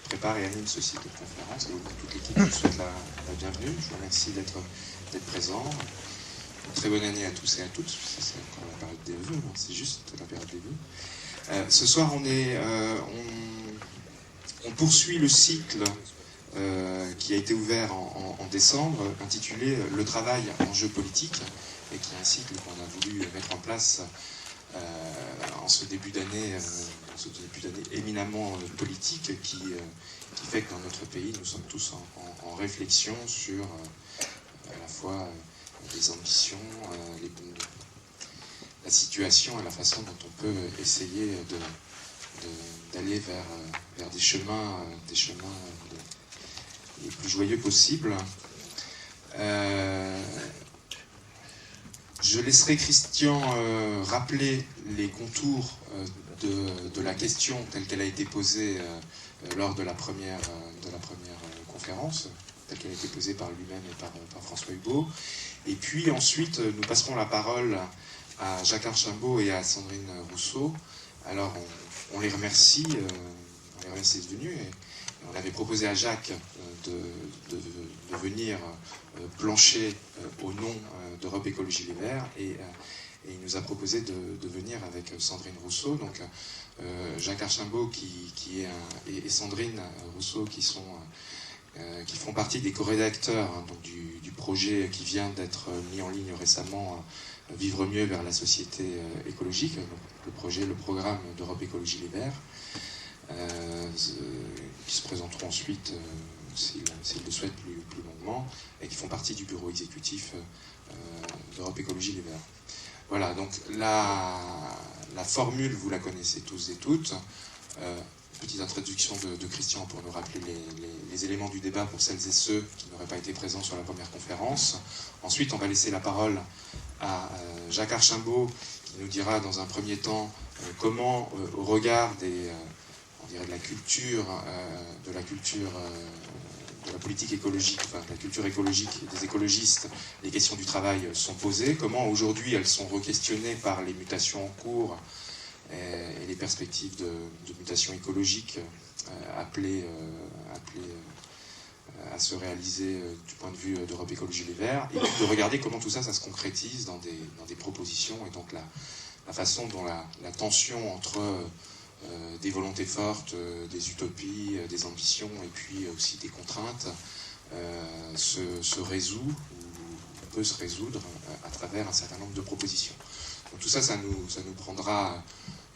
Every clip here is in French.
prépare et anime ce cycle de conférence. Et au nom de toute l'équipe, je vous souhaite la bienvenue. Je vous remercie d'être présent. Une très bonne année à tous et à toutes. C'est encore la période des vœux, hein, c'est juste la période des vœux. Ce soir, on poursuit le cycle qui a été ouvert en décembre, intitulé « Le travail en jeu politique », et qui est un cycle qu'on a voulu mettre en place en ce début d'année éminemment politique qui fait que dans notre pays, nous sommes tous en réflexion sur à la fois les ambitions, la situation et la façon dont on peut essayer d'aller vers des chemins les plus joyeux possibles. Je laisserai Christian rappeler les contours de la question telle qu'elle a été posée lors de la première conférence, telle qu'elle a été posée par lui-même et par François Hubault. Et puis ensuite, nous passerons la parole à Jacques Archimbaud et à Sandrine Rousseau. Alors, on les remercie d'être venus. Et on avait proposé à Jacques de venir plancher au nom d'Europe Écologie Les Verts, et il nous a proposé de venir avec Sandrine Rousseau. Donc Jacques Archimbaud et Sandrine Rousseau qui font partie des co-rédacteurs donc du projet qui vient d'être mis en ligne récemment, Vivre mieux vers la société écologique, le programme d'Europe Écologie Les Verts, qui se présenteront ensuite, s'ils le souhaitent, plus longuement, et qui font partie du bureau exécutif d'Europe Écologie Les Verts. Voilà, donc la formule, vous la connaissez tous et toutes. Petite introduction de Christian pour nous rappeler les éléments du débat pour celles et ceux qui n'auraient pas été présents sur la première conférence. Ensuite, on va laisser la parole à Jacques Archimbaud, qui nous dira dans un premier temps comment, au regard de la culture, de la politique écologique, enfin de la culture écologique des écologistes, les questions du travail sont posées, comment aujourd'hui elles sont re-questionnées par les mutations en cours et les perspectives de mutation écologique appelées à se réaliser du point de vue d'Europe Écologie Les Verts, et de regarder comment tout ça se concrétise dans des propositions, et donc la façon dont la tension entre des volontés fortes, des utopies, des ambitions, et puis aussi des contraintes, se résout, ou peut se résoudre à travers un certain nombre de propositions. Donc tout ça, ça nous prendra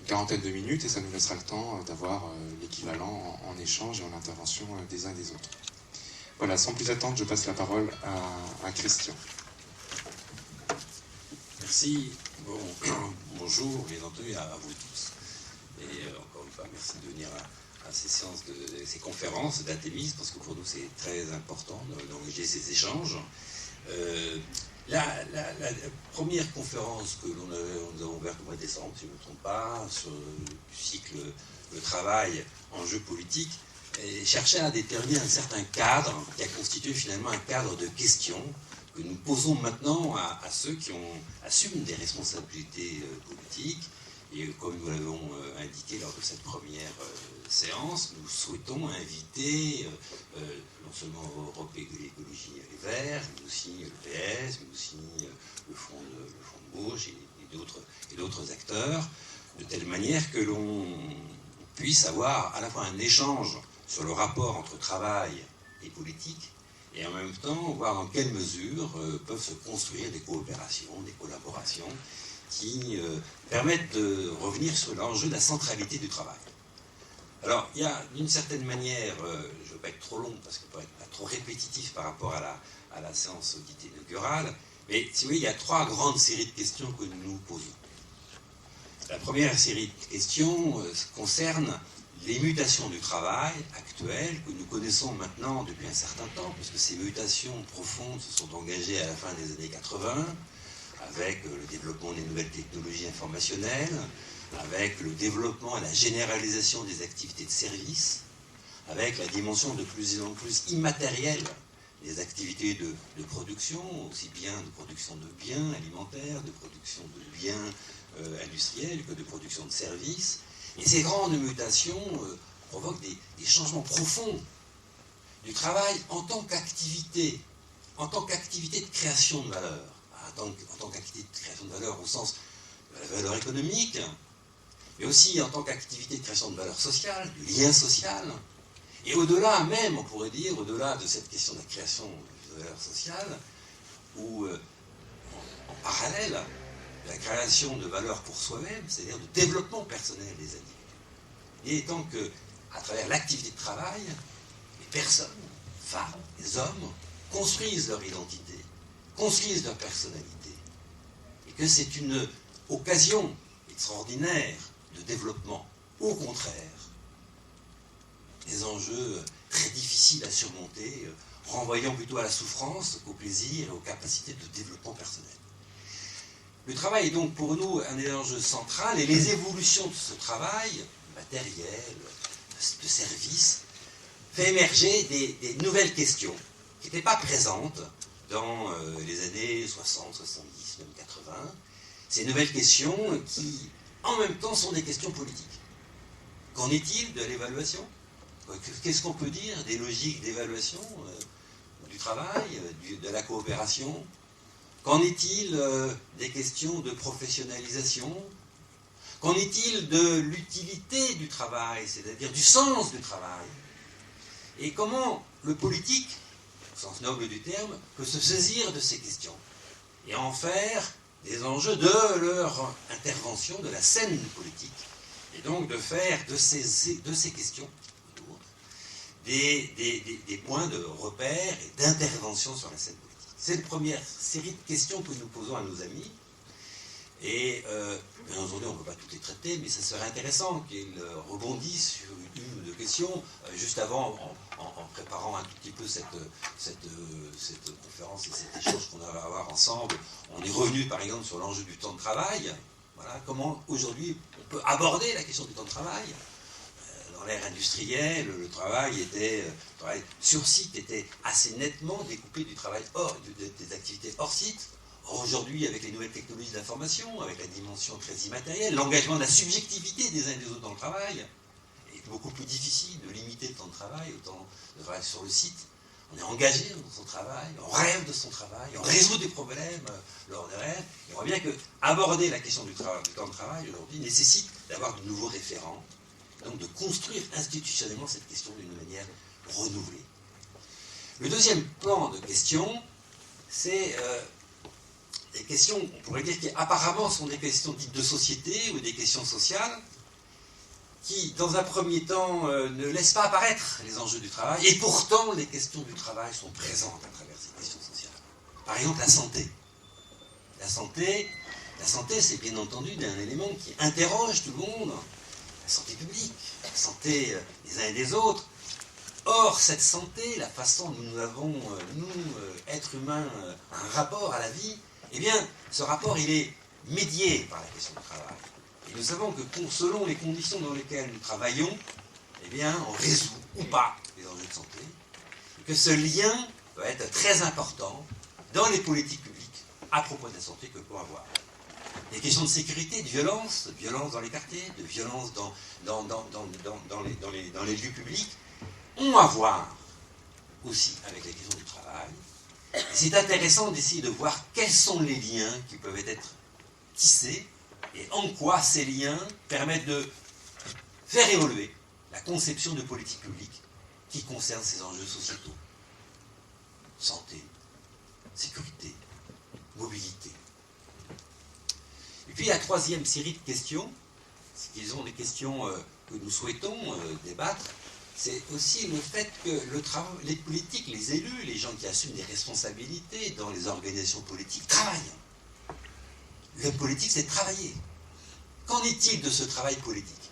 une quarantaine de minutes, et ça nous laissera le temps d'avoir l'équivalent en échange et en intervention des uns et des autres. Voilà, sans plus attendre, je passe la parole à Christian. Merci. Bonjour, bien entendu, à vous tous. Et encore une fois, merci de venir à ces séances, ces conférences d'Athémis, parce que pour nous, c'est très important d'engager ces échanges. La première conférence que nous avons ouverte au mois de décembre, si je ne me trompe pas, sur le cycle Le travail en jeu politique, cherchait à déterminer un certain cadre qui a constitué finalement un cadre de questions que nous posons maintenant à ceux qui assument des responsabilités politiques. Et comme nous l'avons indiqué lors de cette première séance, nous souhaitons inviter non seulement Europe Écologie Les Verts, mais aussi le PS, mais aussi le Fonds de Bourges et d'autres acteurs, de telle manière que l'on puisse avoir à la fois un échange sur le rapport entre travail et politique, et en même temps voir dans quelle mesure peuvent se construire des coopérations, des collaborations qui permettent de revenir sur l'enjeu de la centralité du travail. Alors, il y a d'une certaine manière, je ne veux pas être trop long parce que pour être pas trop répétitif par rapport à la séance dite inaugurale, mais si vous voulez, il y a trois grandes séries de questions que nous nous posons. La première série de questions concerne les mutations du travail actuelles que nous connaissons maintenant depuis un certain temps, puisque ces mutations profondes se sont engagées à la fin des années 80, avec le développement des nouvelles technologies informationnelles, avec le développement et la généralisation des activités de service, avec la dimension de plus en plus immatérielle des activités de production, aussi bien de production de biens alimentaires, de production de biens industriels que de production de services. Et ces grandes mutations provoque des changements profonds du travail en tant qu'activité de création de valeur, en tant qu'activité de création de valeur au sens de la valeur économique, mais aussi en tant qu'activité de création de valeur sociale, du lien social, et au-delà même, on pourrait dire, au-delà de cette question de la création de valeur sociale, ou en parallèle, la création de valeur pour soi-même, c'est-à-dire de développement personnel des individus. Et étant que, à travers l'activité de travail, les personnes, femmes, les hommes, construisent leur identité, construisent leur personnalité, et que c'est une occasion extraordinaire de développement. Au contraire, des enjeux très difficiles à surmonter, renvoyant plutôt à la souffrance qu'au plaisir et aux capacités de développement personnel. Le travail est donc pour nous un des enjeux centraux, et les évolutions de ce travail, matériel, de service, fait émerger des nouvelles questions qui n'étaient pas présentes dans les années 60, 70, même 80. Ces nouvelles questions qui, en même temps, sont des questions politiques. Qu'en est-il de l'évaluation ? Qu'est-ce qu'on peut dire des logiques d'évaluation du travail, de la coopération ? Qu'en est-il des questions de professionnalisation ? Qu'en est-il de l'utilité du travail, c'est-à-dire du sens du travail ? Et comment le politique, au sens noble du terme, peut se saisir de ces questions et en faire des enjeux de leur intervention, de la scène politique, et donc de faire de ces questions des points de repère et d'intervention sur la scène politique. C'est la première série de questions que nous posons à nos amis. Et bien entendu, on ne peut pas toutes les traiter, mais ça serait intéressant qu'ils rebondissent sur une ou deux questions. Juste avant, en préparant un tout petit peu cette conférence et cet échange qu'on va avoir ensemble, on est revenu par exemple sur l'enjeu du temps de travail. Voilà, comment aujourd'hui on peut aborder la question du temps de travail. Dans l'ère industrielle, le travail sur site était assez nettement découpé du travail des activités hors site. Or, aujourd'hui, avec les nouvelles technologies de l'information, avec la dimension très immatérielle, l'engagement de la subjectivité des uns et des autres dans le travail est beaucoup plus difficile de limiter le temps de travail au temps de travail sur le site. On est engagé dans son travail, on rêve de son travail, on résout des problèmes lors des rêves. Et on voit bien que aborder la question du temps de travail aujourd'hui nécessite d'avoir de nouveaux référents, donc de construire institutionnellement cette question d'une manière renouvelée. Le deuxième plan de questions, c'est des questions, on pourrait dire, qui apparemment sont des questions dites de société ou des questions sociales, qui, dans un premier temps, ne laissent pas apparaître les enjeux du travail, et pourtant, les questions du travail sont présentes à travers ces questions sociales. Par exemple, la santé. La santé, c'est bien entendu un élément qui interroge tout le monde. La santé publique, la santé des uns et des autres. Or, cette santé, la façon dont nous avons, êtres humains, un rapport à la vie, eh bien, ce rapport, il est médié par la question du travail. Et nous savons que selon les conditions dans lesquelles nous travaillons, eh bien, on résout ou pas les enjeux de santé, et que ce lien va être très important dans les politiques publiques à propos de la santé que l'on peut avoir. Les questions de sécurité, de violence dans les quartiers, de violence dans les lieux publics, ont à voir aussi avec la question du travail. Et c'est intéressant d'essayer de voir quels sont les liens qui peuvent être tissés et en quoi ces liens permettent de faire évoluer la conception de politique publique qui concerne ces enjeux sociétaux. Santé, sécurité, mobilité. Et puis la troisième série de questions, qui sont des questions que nous souhaitons débattre, c'est aussi le fait que les politiques, les élus, les gens qui assument des responsabilités dans les organisations politiques, travaillent. Le politique, c'est travailler. Qu'en est-il de ce travail politique?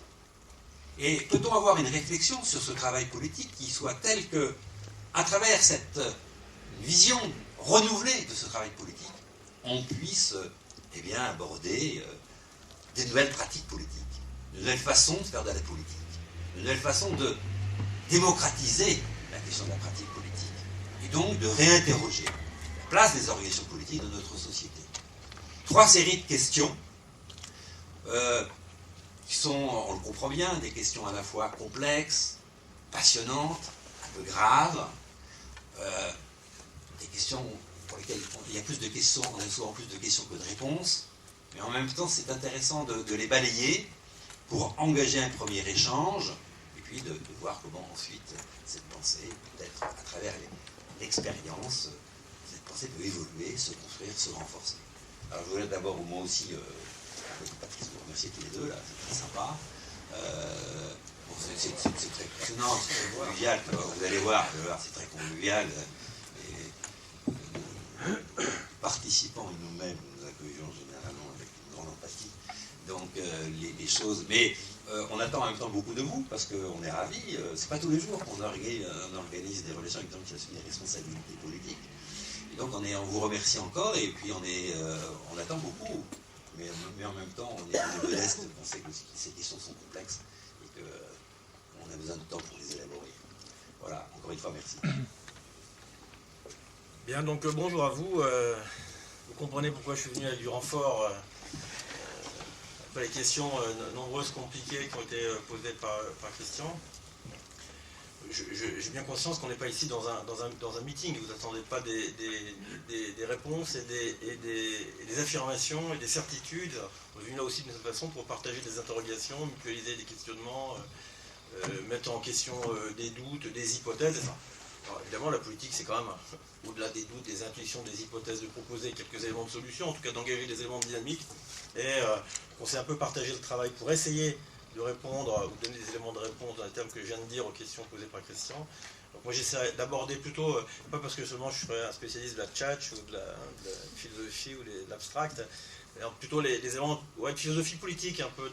Et peut-on avoir une réflexion sur ce travail politique qui soit telle que, à travers cette vision renouvelée de ce travail politique, on puisse aborder des nouvelles pratiques politiques, de nouvelles façons de faire de la politique, de nouvelles façons de démocratiser la question de la pratique politique, et donc de réinterroger la place des organisations politiques dans notre société. Trois séries de questions qui sont, on le comprend bien, des questions à la fois complexes, passionnantes, un peu graves, des questions pour lesquelles il y a plus de questions, on a souvent plus de questions que de réponses, mais en même temps c'est intéressant de les balayer pour engager un premier échange, et puis de voir comment ensuite cette pensée, peut-être à travers l'expérience, cette pensée peut évoluer, se construire, se renforcer. Alors je voulais d'abord, moi aussi, Patrice, vous remercier tous les deux, là, c'est très sympa. Bon, c'est très passionnant, c'est très convivial, vous allez voir, c'est très convivial. Et nous participants et nous-mêmes, nous accueillons généralement avec une grande empathie. Donc les choses, mais on attend en même temps beaucoup de vous, parce qu'on est ravis. C'est pas tous les jours qu'on organise des relations avec des gens qui assument des responsabilités politiques. Et donc on vous remercie encore, et puis on attend beaucoup. Mais en même temps, on est modeste, on sait que ces questions sont complexes et qu'on a besoin de temps pour les élaborer. Voilà, encore une fois, merci. Bien, donc bonjour à vous. Vous comprenez pourquoi je suis venu avec du renfort après les questions nombreuses, compliquées qui ont été posées par Christian. J'ai bien conscience qu'on n'est pas ici dans un meeting. Vous n'attendez pas des réponses et des affirmations et des certitudes. On est venu là aussi de cette façon pour partager des interrogations, mutualiser des questionnements, mettre en question des doutes, des hypothèses. Alors, évidemment, la politique, c'est quand même, au-delà des doutes, des intuitions, des hypothèses, de proposer quelques éléments de solution, en tout cas d'engager des éléments de dynamique. Et on s'est un peu partagé le travail pour essayer de répondre, ou donner des éléments de réponse dans les termes que je viens de dire aux questions posées par Christian. Donc moi j'essaierai d'aborder plutôt, pas parce que seulement je serais un spécialiste de la tchatch ou de la philosophie ou de l'abstract, mais plutôt les éléments de philosophie politique un peu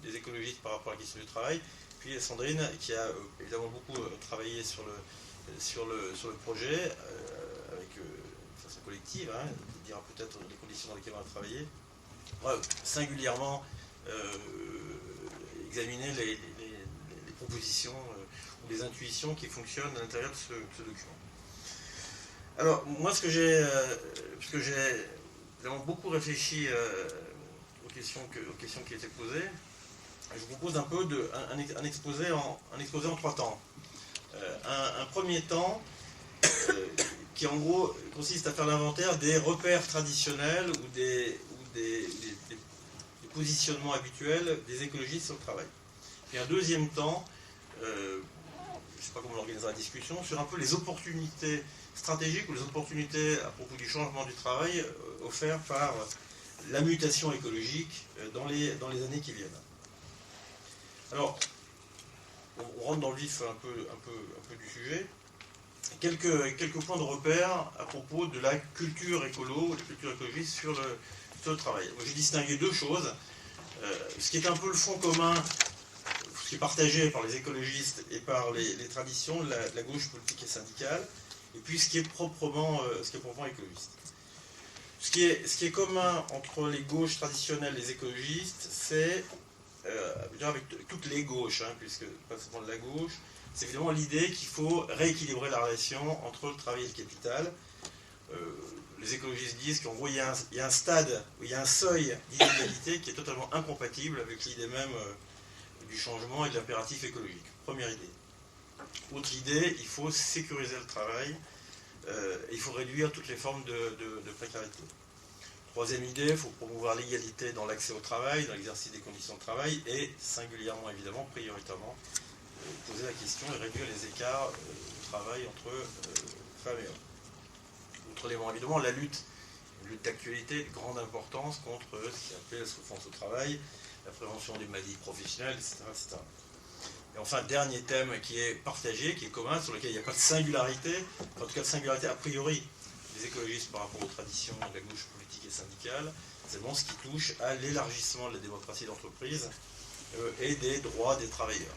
des écologistes par rapport à la question du travail. Puis Sandrine, qui a évidemment beaucoup travaillé sur le projet, avec de façon collective, qui dira peut-être les conditions dans lesquelles on va travailler, singulièrement examiner les propositions ou les intuitions qui fonctionnent à l'intérieur de ce document. Alors, moi, puisque j'ai vraiment beaucoup réfléchi aux questions qui étaient posées, je vous propose un peu un exposé en 3 temps. Un premier temps qui, en gros, consiste à faire l'inventaire des repères traditionnels ou des positionnements habituels des écologistes sur le travail. Puis un deuxième temps, je ne sais pas comment on organisera la discussion, sur un peu les opportunités stratégiques ou les opportunités à propos du changement du travail offertes par la mutation écologique dans les années qui viennent. Alors, on rentre dans le vif un peu du sujet. Quelques points de repère à propos de la culture écolo, la culture écologiste sur le travail. J'ai distingué 2 choses. Ce qui est un peu le fond commun, ce qui est partagé par les écologistes et par les traditions, la gauche politique et syndicale, et puis ce qui est proprement écologiste. Ce qui est commun entre les gauches traditionnelles et les écologistes, c'est, avec toutes les gauches, puisque pas seulement de la gauche, c'est évidemment l'idée qu'il faut rééquilibrer la relation entre le travail et le capital. Les écologistes disent qu'en gros, il y a un stade, il y a un seuil d'inégalité qui est totalement incompatible avec l'idée même du changement et de l'impératif écologique. Première idée. Autre idée, il faut sécuriser le travail, il faut réduire toutes les formes de précarité. Troisième idée, il faut promouvoir l'égalité dans l'accès au travail, dans l'exercice des conditions de travail, et singulièrement, évidemment, prioritairement, poser la question et réduire les écarts de travail entre femmes et hommes. Autre élément, évidemment, la lutte d'actualité de grande importance contre ce qui appelle la souffrance au travail, la prévention des maladies professionnelles, etc., etc. Et enfin, dernier thème qui est partagé, qui est commun, sur lequel il n'y a pas de singularité, en tout cas de singularité a priori des écologistes par rapport aux traditions de la gauche politique et syndicale, c'est vraiment ce qui touche à l'élargissement de la démocratie d'entreprise et des droits des travailleurs.